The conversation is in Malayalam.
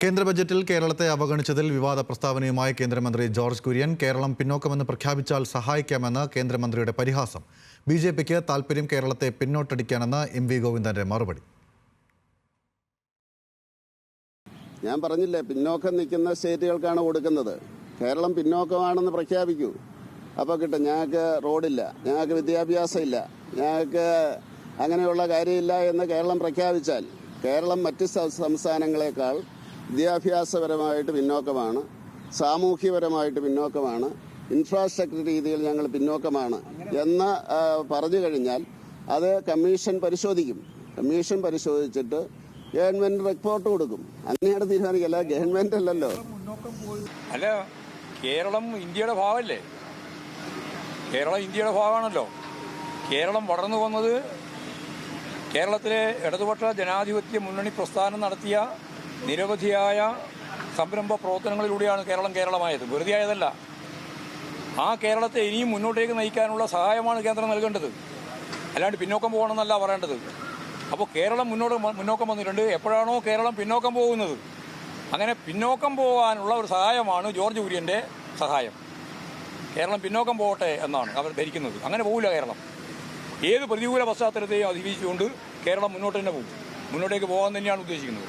കേന്ദ്ര ബജറ്റിൽ കേരളത്തെ അവഗണിച്ചതിൽ വിവാദ പ്രസ്താവനയുമായി കേന്ദ്രമന്ത്രി ജോർജ് കുര്യൻ. കേരളം പിന്നോക്കമെന്ന് പ്രഖ്യാപിച്ചാൽ സഹായിക്കാമെന്ന് കേന്ദ്രമന്ത്രിയുടെ പരിഹാസം. ബിജെപിക്ക് താൽപര്യം കേരളത്തെ പിന്നോട്ടടിക്കാനെന്ന് എം.വി. ഗോവിന്ദന്റെ മറുപടി. ഞാൻ പറഞ്ഞില്ലേ, പിന്നോക്കം നിൽക്കുന്ന സ്റ്റേറ്റുകൾക്കാണ് കൊടുക്കുന്നത്. കേരളം പിന്നോക്കമാണെന്ന് പ്രഖ്യാപിക്കൂ, അപ്പോൾ കിട്ടും. ഞങ്ങൾക്ക് റോഡില്ല, ഞങ്ങൾക്ക് വിദ്യാഭ്യാസം ഇല്ല, ഞങ്ങൾക്ക് അങ്ങനെയുള്ള കാര്യമില്ല എന്ന് കേരളം പ്രഖ്യാപിച്ചാൽ കേരളം മറ്റ് സംസ്ഥാനങ്ങളെക്കാൾ വിദ്യാഭ്യാസപരമായിട്ട് പിന്നോക്കമാണ്, സാമൂഹ്യപരമായിട്ട് പിന്നോക്കമാണ്, ഇൻഫ്രാസ്ട്രക്ചർ രീതിയിൽ ഞങ്ങൾ പിന്നോക്കമാണ് എന്ന് പറഞ്ഞു കഴിഞ്ഞാൽ അത് കമ്മീഷൻ പരിശോധിക്കും. കമ്മീഷൻ പരിശോധിച്ചിട്ട് ഗവൺമെന്റ് റിപ്പോർട്ട് കൊടുക്കും. അങ്ങനെയാണ് തീരുമാനിക്കല്ല, ഗവൺമെന്റ് അല്ലല്ലോ. അല്ല, കേരളം ഇന്ത്യയുടെ ഭാഗമല്ലേ? കേരളം ഇന്ത്യയുടെ ഭാഗമാണല്ലോ. കേരളം വളർന്നു വന്നത് കേരളത്തിലെ ഇടതുപക്ഷ ജനാധിപത്യ മുന്നണി പ്രസ്ഥാനം നടത്തിയ നിരവധിയായ സംരംഭ പ്രവർത്തനങ്ങളിലൂടെയാണ് കേരളമായത്. വെറുതെ ആയതല്ല. ആ കേരളത്തെ ഇനിയും മുന്നോട്ടേക്ക് നയിക്കാനുള്ള സഹായമാണ് കേന്ദ്രം നൽകേണ്ടത്, അല്ലാണ്ട് പിന്നോക്കം പോകണമെന്നല്ല പറയേണ്ടത്. അപ്പോൾ കേരളം മുന്നോക്കം വന്നിട്ടുണ്ട്. എപ്പോഴാണോ കേരളം പിന്നോക്കം പോകുന്നത്, അങ്ങനെ പിന്നോക്കം പോകാനുള്ള ഒരു സഹായമാണ് ജോർജ് കുര്യൻ്റെ സഹായം. കേരളം പിന്നോക്കം പോകട്ടെ എന്നാണ് അവർ ധരിക്കുന്നത്. അങ്ങനെ പോകില്ല. കേരളം ഏത് പ്രതികൂല പശ്ചാത്തലത്തെയും അതിജീവിച്ചുകൊണ്ട് കേരളം മുന്നോട്ട് തന്നെ പോകും. മുന്നോട്ടേക്ക് പോകാൻ തന്നെയാണ് ഉദ്ദേശിക്കുന്നത്.